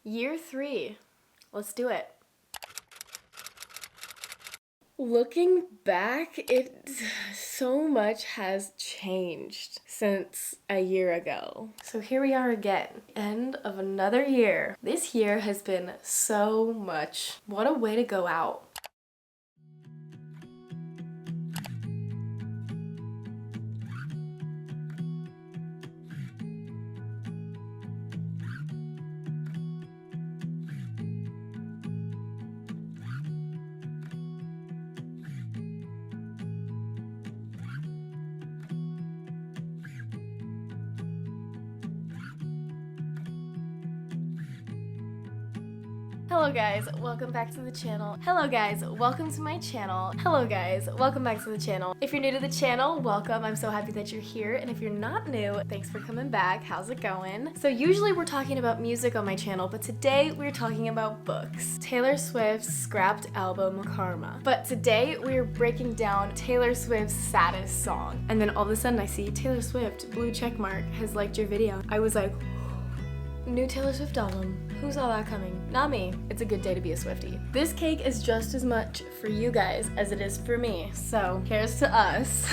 Year 3. Let's do it. Looking back, so much has changed since a year ago. So here we are again, end of another year. This year has been so much. What a way to go out. Hello guys, welcome back to the channel. Hello guys, welcome to my channel. Hello guys, welcome back to the channel. If you're new to the channel, welcome. I'm so happy that you're here. And if you're not new, thanks for coming back. How's it going? So usually we're talking about music on my channel, but today we're talking about books. Taylor Swift's scrapped album, Karma. But today we're breaking down Taylor Swift's saddest song. And then all of a sudden I see Taylor Swift, blue checkmark, has liked your video. I was like, new Taylor Swift album. Who saw that coming? Not me. It's a good day to be a Swiftie. This cake is just as much for you guys as it is for me, so here's to us.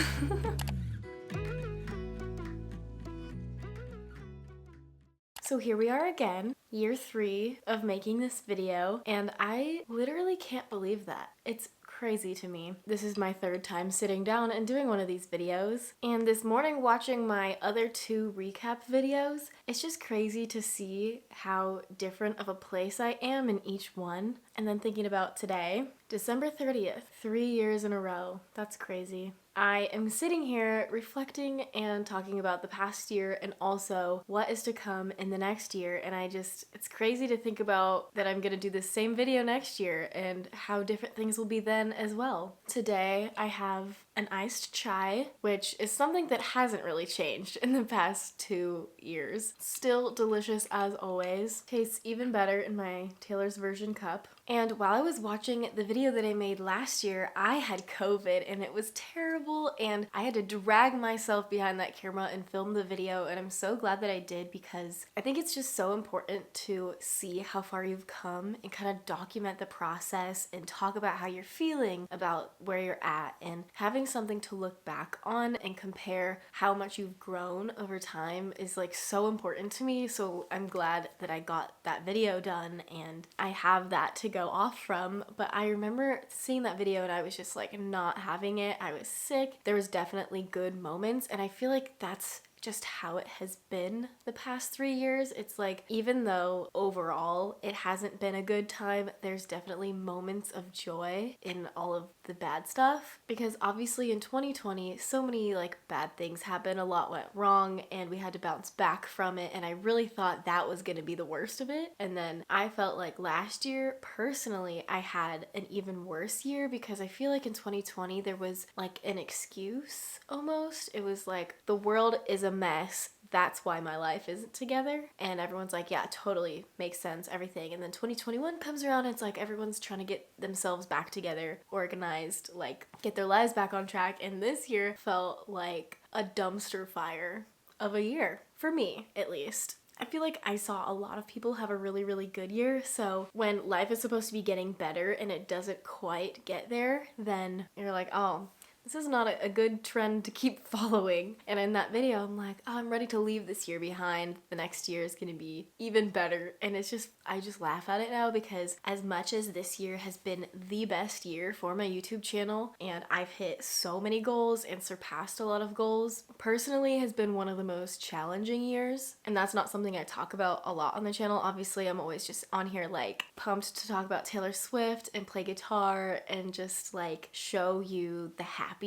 So here we are again, year 3 of making this video, and I literally can't believe that. It's crazy to me. This is my 3rd time sitting down and doing one of these videos, and this morning watching my other 2 recap videos, it's just crazy to see how different of a place I am in each one. And then thinking about today, December 30th, 3 years in a row. That's crazy. I am sitting here reflecting and talking about the past year and also what is to come in the next year, and it's crazy to think about that I'm gonna do the same video next year and how different things will be then as well. Today I have an iced chai, which is something that hasn't really changed in the past 2 years. Still delicious as always. Tastes even better in my Taylor's version cup. And while I was watching the video that I made last year, I had COVID and it was terrible, and I had to drag myself behind that camera and film the video, and I'm so glad that I did because I think it's just so important to see how far you've come and kind of document the process and talk about how you're feeling about where you're at, and having something to look back on and compare how much you've grown over time is like so important to me. So I'm glad that I got that video done and I have that to go off from. But I remember seeing that video and I was just like not having it. I was sick. There was definitely good moments, and I feel like that's just how it has been the past 3 years. It's like, even though overall it hasn't been a good time, there's definitely moments of joy in all of the bad stuff, because obviously in 2020 so many like bad things happened, a lot went wrong, and we had to bounce back from it, and I really thought that was gonna be the worst of it. And then I felt like last year personally I had an even worse year, because I feel like in 2020 there was like an excuse almost. It was like, the world is a mess, that's why my life isn't together, and everyone's like, yeah, totally makes sense, everything. And then 2021 comes around and it's like everyone's trying to get themselves back together, organized, like get their lives back on track, and this year felt like a dumpster fire of a year, for me at least. I feel like I saw a lot of people have a really, really good year, so when life is supposed to be getting better and it doesn't quite get there, then you're like, oh, this is not a good trend to keep following. And in that video, I'm like, oh, I'm ready to leave this year behind. The next year is gonna be even better. And it's just, I just laugh at it now, because as much as this year has been the best year for my YouTube channel, and I've hit so many goals and surpassed a lot of goals, personally has been one of the most challenging years. And that's not something I talk about a lot on the channel. Obviously, I'm always just on here like pumped to talk about Taylor Swift and play guitar and just like show you the happiest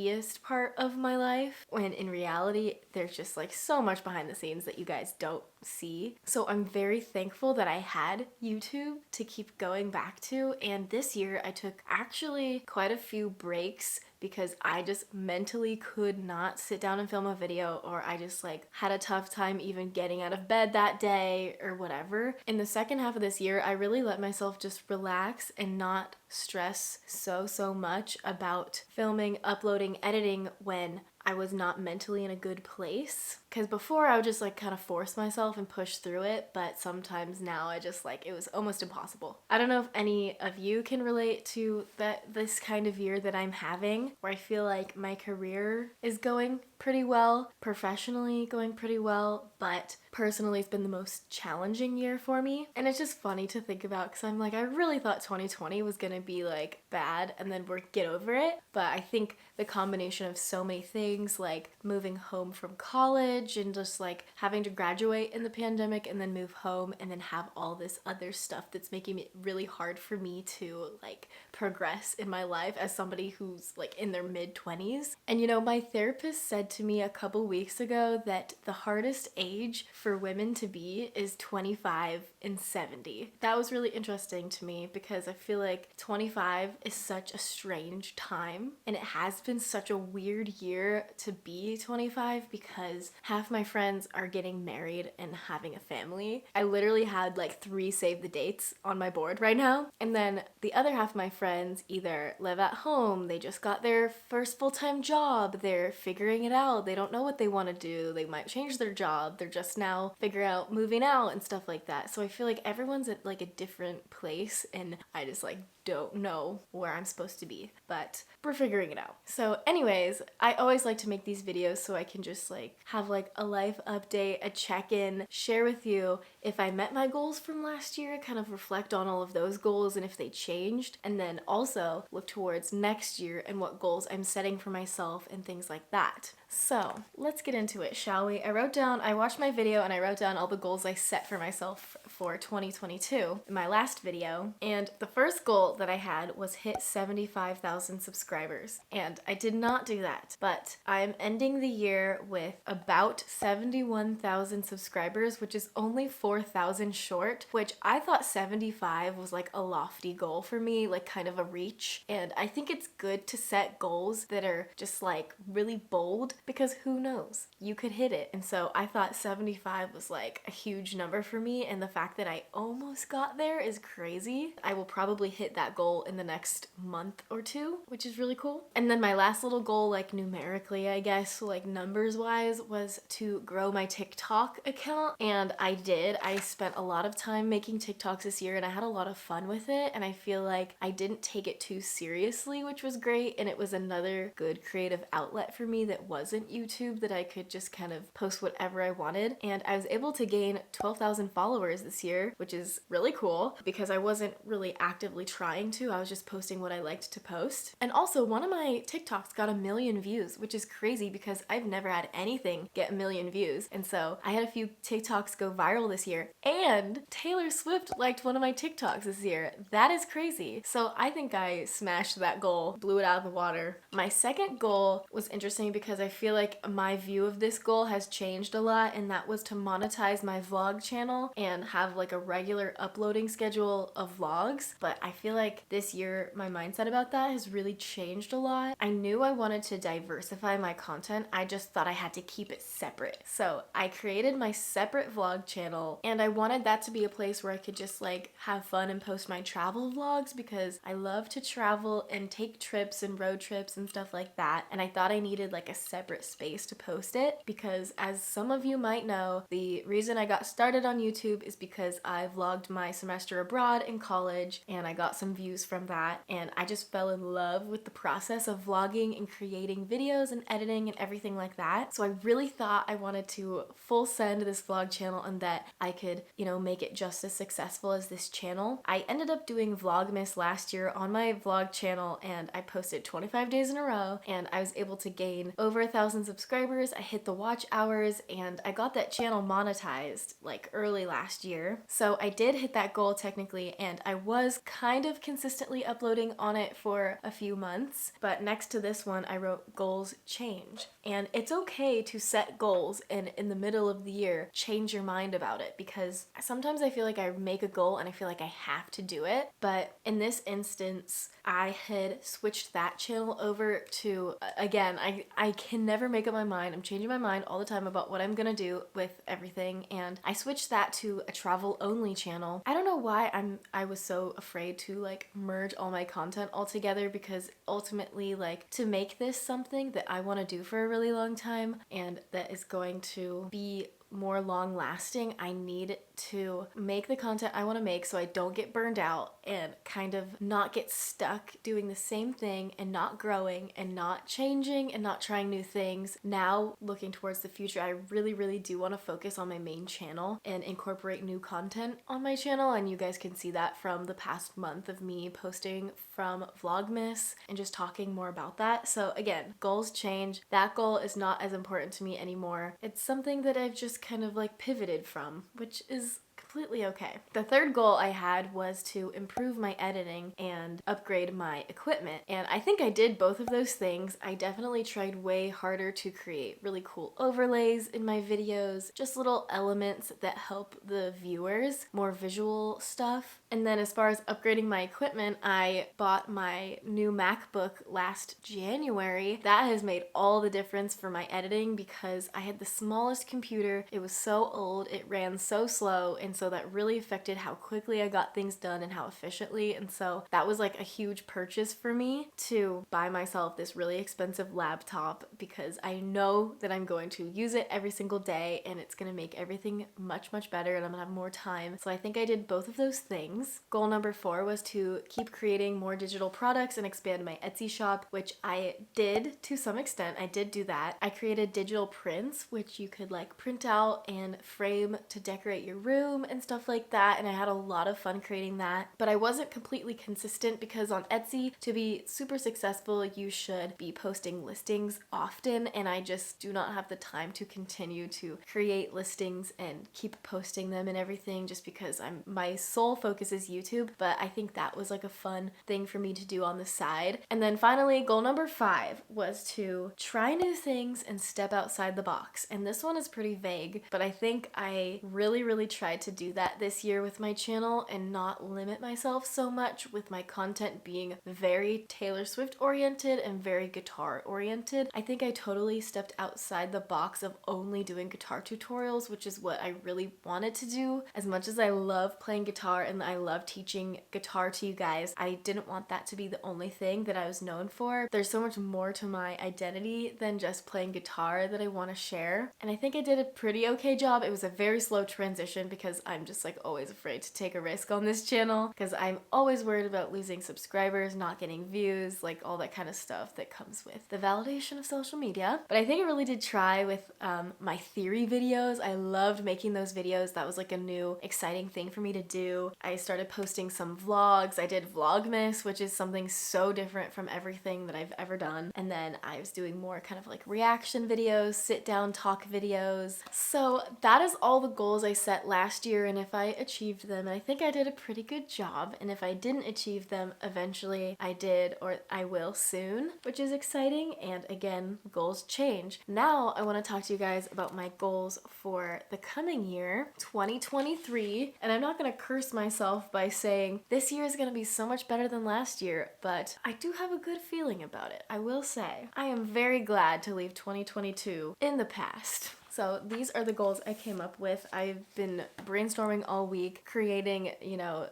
part of my life, when in reality there's just like so much behind the scenes that you guys don't see. So I'm very thankful that I had YouTube to keep going back to, and this year I took actually quite a few breaks because I just mentally could not sit down and film a video, or I just like had a tough time even getting out of bed that day or whatever. In the second half of this year, I really let myself just relax and not stress so much about filming, uploading, editing when I was not mentally in a good place. Because before I would just like kind of force myself and push through it, but sometimes now I just like, it was almost impossible. I don't know if any of you can relate to this kind of year that I'm having, where I feel like my career is going pretty well, professionally going pretty well, but personally it's been the most challenging year for me. And it's just funny to think about because I'm like, I really thought 2020 was gonna be like bad and then we'd get over it. But I think the combination of so many things, like moving home from college and just like having to graduate in the pandemic and then move home and then have all this other stuff that's making it really hard for me to like progress in my life as somebody who's like in their mid-20s. And you know, my therapist said to me a couple weeks ago that the hardest age for women to be is 25 and 70. That was really interesting to me because I feel like 25 is such a strange time, and it has been such a weird year to be 25 because half my friends are getting married and having a family. I literally had like 3 save the dates on my board right now, and then the other half of my friends either live at home, they just got their first full-time job, they're figuring it out, they don't know what they want to do, they might change their job, they're just now figuring out moving out and stuff like that. So I feel like everyone's at like a different place, and I just like don't know where I'm supposed to be, but we're figuring it out. So anyways, I always like to make these videos so I can just like have like a life update, a check-in, share with you if I met my goals from last year, kind of reflect on all of those goals and if they changed, and then also look towards next year and what goals I'm setting for myself and things like that. So let's get into it, shall we? I watched my video and I wrote down all the goals I set for myself for 2022 in my last video. And the first goal that I had was hit 75,000 subscribers. And I did not do that, but I'm ending the year with about 71,000 subscribers, which is only 4,000 short, which I thought 75 was like a lofty goal for me, like kind of a reach. And I think it's good to set goals that are just like really bold, because who knows, you could hit it. And so I thought 75 was like a huge number for me, and the fact that I almost got there is crazy. I will probably hit that goal in the next month or two, which is really cool. And then my last little goal, like numerically I guess, like numbers wise, was to grow my TikTok account, and I did. I spent a lot of time making TikToks this year and I had a lot of fun with it, and I feel like I didn't take it too seriously, which was great, and it was another good creative outlet for me that wasn't YouTube, that I could just kind of post whatever I wanted. And I was able to gain 12,000 followers this year, which is really cool because I wasn't really actively trying to. I was just posting what I liked to post. And also one of my TikToks got 1 million views, which is crazy because I've never had anything get 1 million views. And so I had a few TikToks go viral this year, and Taylor Swift liked one of my TikToks this year. That is crazy. So I think I smashed that goal, blew it out of the water. My second goal was interesting because I feel like my view of this goal has changed a lot, and that was to monetize my vlog channel and have like a regular uploading schedule of vlogs. But I feel like this year my mindset about that has really changed a lot. I knew I wanted to diversify my content, I just thought I had to keep it separate. So I created my separate vlog channel, and I wanted that to be a place where I could just like have fun and post my travel vlogs, because I love to travel and take trips and road trips and stuff like that, and I thought I needed like a separate space to post it, because as some of you might know, the reason I got started on YouTube is because I vlogged my semester abroad in college and I got some views from that, and I just fell in love with the process of vlogging and creating videos and editing and everything like that. So I really thought I wanted to full send this vlog channel and that I could, you know, make it just as successful as this channel. I ended up doing Vlogmas last year on my vlog channel, and I posted 25 days in a row, and I was able to gain over 1,000 subscribers. I hit the watch hours, and I got that channel monetized like early last year. So I did hit that goal technically, and I was kind of consistently uploading on it for a few months. But next to this one, I wrote goals change. And it's okay to set goals and in the middle of the year change your mind about it, because sometimes I feel like I make a goal and I feel like I have to do it. But in this instance, I had switched that channel over to, again, I can never make up my mind. I'm changing my mind all the time about what I'm gonna do with everything, and I switched that to a travel only channel. I don't know why I was so afraid to like merge all my content all together, because ultimately, like, to make this something that I want to do for a really long time and that is going to be more long lasting, I need to make the content I want to make so I don't get burned out and kind of not get stuck doing the same thing and not growing and not changing and not trying new things. Now, looking towards the future, I really do want to focus on my main channel and incorporate new content on my channel, and you guys can see that from the past month of me posting from Vlogmas and just talking more about that. So again, goals change. That goal is not as important to me anymore. It's something that I've just kind of like pivoted from, which is completely okay. The third goal I had was to improve my editing and upgrade my equipment. And I think I did both of those things. I definitely tried way harder to create really cool overlays in my videos, just little elements that help the viewers, more visual stuff. And then as far as upgrading my equipment, I bought my new MacBook last January. That has made all the difference for my editing because I had the smallest computer. It was so old, it ran so slow, and so that really affected how quickly I got things done and how efficiently. And so that was like a huge purchase for me to buy myself this really expensive laptop, because I know that I'm going to use it every single day and it's gonna make everything much better and I'm gonna have more time. So I think I did both of those things. Goal number 4 was to keep creating more digital products and expand my Etsy shop, which I did to some extent. I did do that. I created digital prints, which you could like print out and frame to decorate your room and stuff like that, and I had a lot of fun creating that. But I wasn't completely consistent because on Etsy, to be super successful, you should be posting listings often, and I just do not have the time to continue to create listings and keep posting them and everything, just because my sole focus is YouTube. But I think that was like a fun thing for me to do on the side. And then finally, goal number 5 was to try new things and step outside the box. And this one is pretty vague, but I think I really tried to do that this year with my channel and not limit myself so much, with my content being very Taylor Swift oriented and very guitar oriented. I think I totally stepped outside the box of only doing guitar tutorials, which is what I really wanted to do. As much as I love playing guitar and I love teaching guitar to you guys, I didn't want that to be the only thing that I was known for. There's so much more to my identity than just playing guitar that I want to share. And I think I did a pretty okay job. It was a very slow transition because I'm just like always afraid to take a risk on this channel, because I'm always worried about losing subscribers, not getting views, like all that kind of stuff that comes with the validation of social media. But I think I really did try with my theory videos. I loved making those videos. That was like a new exciting thing for me to do. I started posting some vlogs. I did Vlogmas, which is something so different from everything that I've ever done. And then I was doing more kind of like reaction videos, sit down talk videos. So that is all the goals I set last year, and if I achieved them, and I think I did a pretty good job, and if I didn't achieve them, eventually I did, or I will soon, which is exciting. And again, goals change. Now I want to talk to you guys about my goals for the coming year, 2023, and I'm not going to curse myself by saying this year is going to be so much better than last year, but I do have a good feeling about it. I will say I am very glad to leave 2022 in the past. So these are the goals I came up with. I've been brainstorming all week, creating,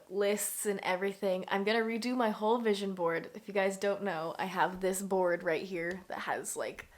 lists and everything. I'm gonna redo my whole vision board. If you guys don't know, I have this board right here that has like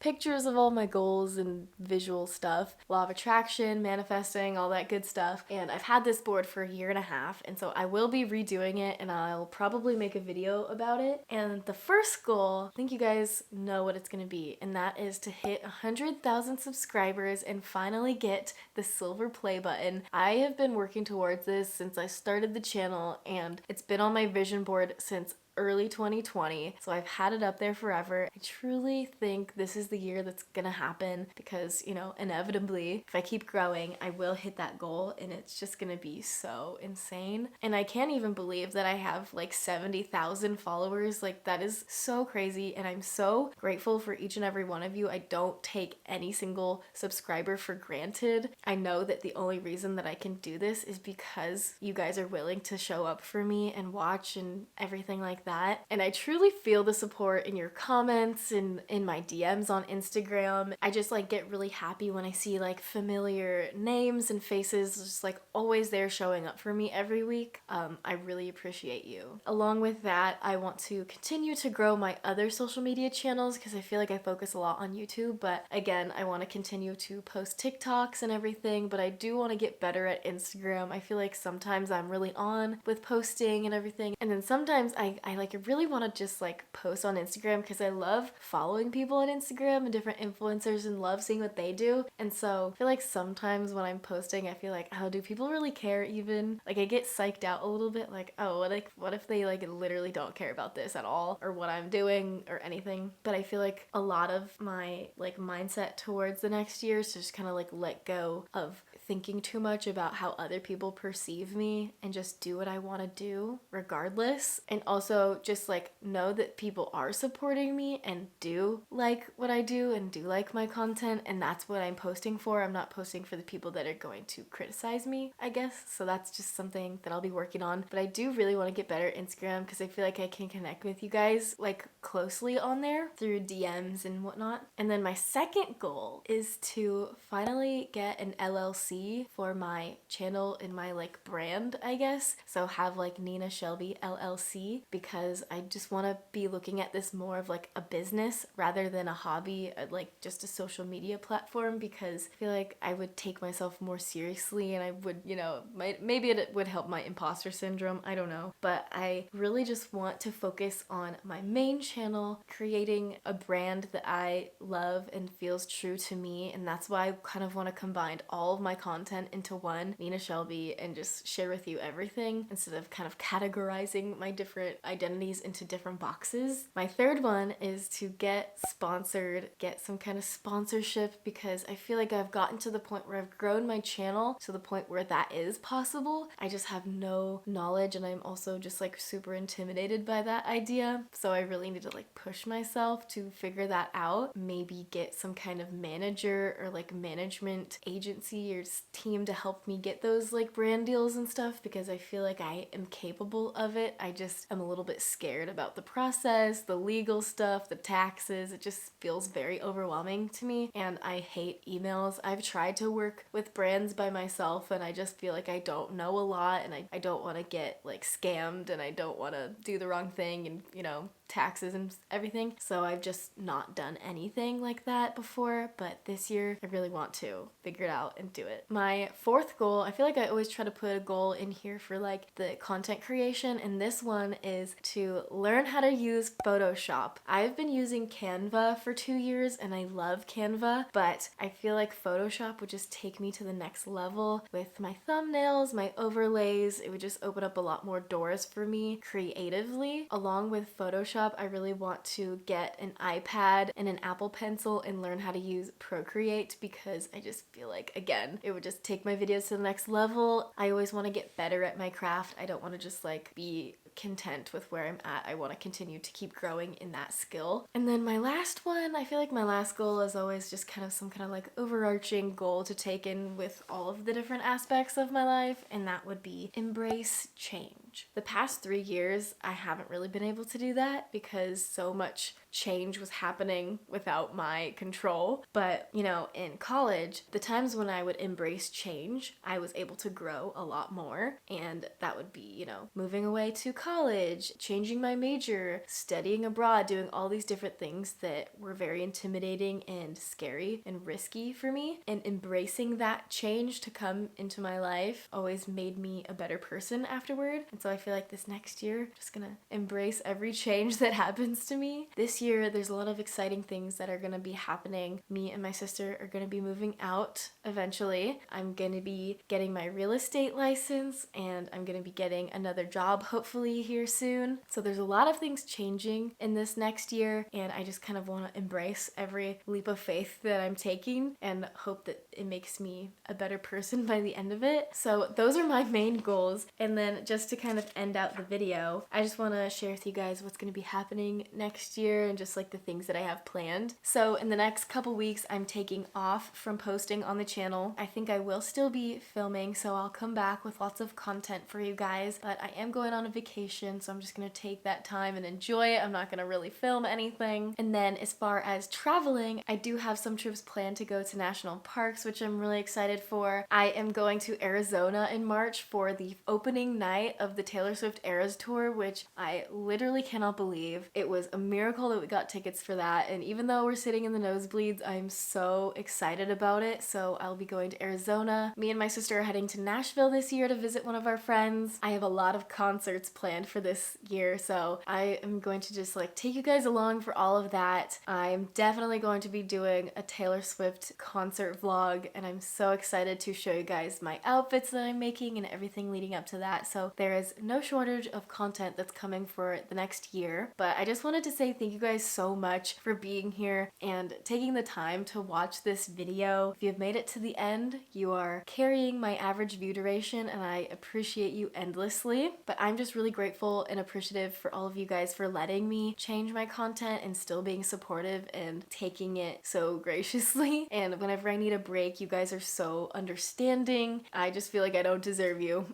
pictures of all my goals and visual stuff, law of attraction, manifesting, all that good stuff. And I've had this board for a year and a half, and so I will be redoing it, and I'll probably make a video about it. And the first goal, I think you guys know what it's gonna be, and that is to hit 100,000 subscribers and finally get the silver play button. I have been working towards this since I started the channel, and it's been on my vision board since early 2020, so I've had it up there forever. I truly think this is the year that's gonna happen because, inevitably, if I keep growing, I will hit that goal, and it's just gonna be so insane. And I can't even believe that I have like 70,000 followers. Like, that is so crazy, and I'm so grateful for each and every one of you. I don't take any single subscriber for granted. I know that the only reason that I can do this is because you guys are willing to show up for me and watch and everything like that. And I truly feel the support in your comments and in my DMs on Instagram. I just like get really happy when I see like familiar names and faces just like always there showing up for me every week. I really appreciate you. Along with that, I want to continue to grow my other social media channels because I feel like I focus a lot on YouTube, but again, I want to continue to post TikToks and everything, but I do want to get better at Instagram. I feel like sometimes I'm really on with posting and everything, and then sometimes I like really want to just like post on Instagram because I love following people on Instagram and different influencers and love seeing what they do. And so I feel like sometimes when I'm posting, I feel like, oh, do people really care even? Like I get psyched out a little bit, like, oh, what if they like literally don't care about this at all or what I'm doing or anything. But I feel like a lot of my like mindset towards the next year is to just kind of like let go of thinking too much about how other people perceive me and just do what I want to do regardless. And also just like know that people are supporting me and do like what I do and do like my content, and that's what I'm posting for. I'm not posting for the people that are going to criticize me, I guess. So that's just something that I'll be working on. But I do really want to get better at Instagram because I feel like I can connect with you guys like closely on there through DMs and whatnot. And then my second goal is to finally get an LLC for my channel and my like brand, I guess. So have like Nena Shelby LLC, because I just want to be looking at this more of like a business rather than a hobby, like just a social media platform, because I feel like I would take myself more seriously and I would, you know, maybe it would help my imposter syndrome, I don't know. But I really just want to focus on my main channel, creating a brand that I love and feels true to me, and that's why I kind of want to combine all of my content into one, Nena Shelby, and just share with you everything instead of kind of categorizing my different identities into different boxes. My third one is to get sponsored, get some kind of sponsorship, because I feel like I've gotten to the point where I've grown my channel to the point where that is possible. I just have no knowledge, and I'm also just like super intimidated by that idea. So I really need to like push myself to figure that out. Maybe get some kind of manager or like management agency or team to help me get those like brand deals and stuff, because I feel like I am capable of it. I just am a little bit scared about the process, the legal stuff, the taxes. It just feels very overwhelming to me, and I hate emails. I've tried to work with brands by myself and I just feel like I don't know a lot, and I don't want to get like scammed, and I don't want to do the wrong thing and, you know, taxes and everything. So I've just not done anything like that before, but this year I really want to figure it out and do it. My fourth goal, I feel like I always try to put a goal in here for like the content creation, and this one is to learn how to use Photoshop. I've been using Canva for 2 years and I love Canva, but I feel like Photoshop would just take me to the next level with my thumbnails, my overlays. It would just open up a lot more doors for me creatively. Along with Photoshop, I really want to get an iPad and an Apple Pencil and learn how to use Procreate, because I just feel like, again, it would just take my videos to the next level. I always want to get better at my craft. I don't want to just like be content with where I'm at. I want to continue to keep growing in that skill. And then my last one, I feel like my last goal is always just kind of some kind of like overarching goal to take in with all of the different aspects of my life, and that would be embrace change. The past 3 years, I haven't really been able to do that because so much change was happening without my control. But, you know, in college, the times when I would embrace change, I was able to grow a lot more. And that would be, you know, moving away to college, changing my major, studying abroad, doing all these different things that were very intimidating and scary and risky for me. And embracing that change to come into my life always made me a better person afterward. And so I feel like this next year, I'm just gonna embrace every change that happens to me. This year, there's a lot of exciting things that are gonna be happening. Me and my sister are gonna be moving out eventually. I'm gonna be getting my real estate license, and I'm gonna be getting another job hopefully here soon. So there's a lot of things changing in this next year, and I just kind of want to embrace every leap of faith that I'm taking and hope that it makes me a better person by the end of it. So those are my main goals. And then just to kind of end out the video, I just want to share with you guys what's going to be happening next year. and just like the things that I have planned. So in the next couple weeks, I'm taking off from posting on the channel. I think I will still be filming, so I'll come back with lots of content for you guys, but I am going on a vacation, so I'm just gonna take that time and enjoy it. I'm not gonna really film anything. And then as far as traveling, I do have some trips planned to go to national parks, which I'm really excited for. I am going to Arizona in March for the opening night of the Taylor Swift Eras Tour, which I literally cannot believe. It was a miracle that we got tickets for that, and even though we're sitting in the nosebleeds, I'm so excited about it. So I'll be going to Arizona. Me and my sister are heading to Nashville this year to visit one of our friends. I have a lot of concerts planned for this year, so I am going to just like take you guys along for all of that. I'm definitely going to be doing a Taylor Swift concert vlog, and I'm so excited to show you guys my outfits that I'm making and everything leading up to that. So there is no shortage of content that's coming for the next year. But I just wanted to say thank you guys so much for being here and taking the time to watch this video. If you've made it to the end, you are carrying my average view duration, and I appreciate you endlessly. But I'm just really grateful and appreciative for all of you guys for letting me change my content and still being supportive and taking it so graciously. And whenever I need a break, you guys are so understanding. I just feel like I don't deserve you.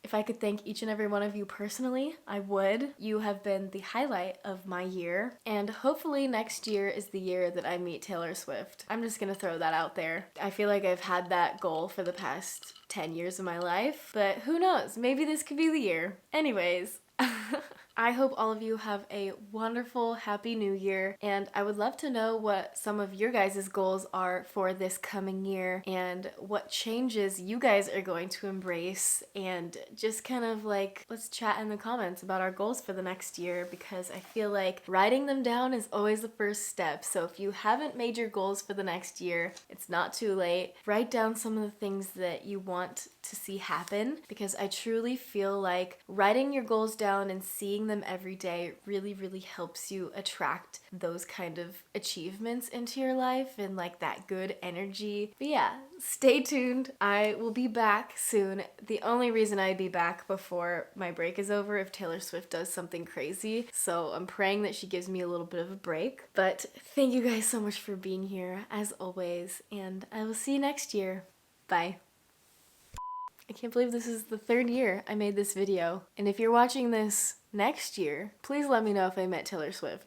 If I could thank each and every one of you personally, I would. You have been the highlight of my year, and hopefully next year is the year that I meet Taylor Swift. I'm just gonna throw that out there. I feel like I've had that goal for the past 10 years of my life, but who knows? Maybe this could be the year. Anyways. I hope all of you have a wonderful, happy new year, and I would love to know what some of your guys' goals are for this coming year and what changes you guys are going to embrace, and just kind of like, let's chat in the comments about our goals for the next year, because I feel like writing them down is always the first step. So if you haven't made your goals for the next year, it's not too late. Write down some of the things that you want to see happen, because I truly feel like writing your goals down and seeing them every day really helps you attract those kind of achievements into your life and like that good energy. But yeah, stay tuned. I will be back soon. The only reason I'd be back before my break is over if Taylor Swift does something crazy. So I'm praying that she gives me a little bit of a break. But thank you guys so much for being here as always, and I will see you next year. Bye. I can't believe this is the third year I made this video. And if you're watching this next year, please let me know if I met Taylor Swift.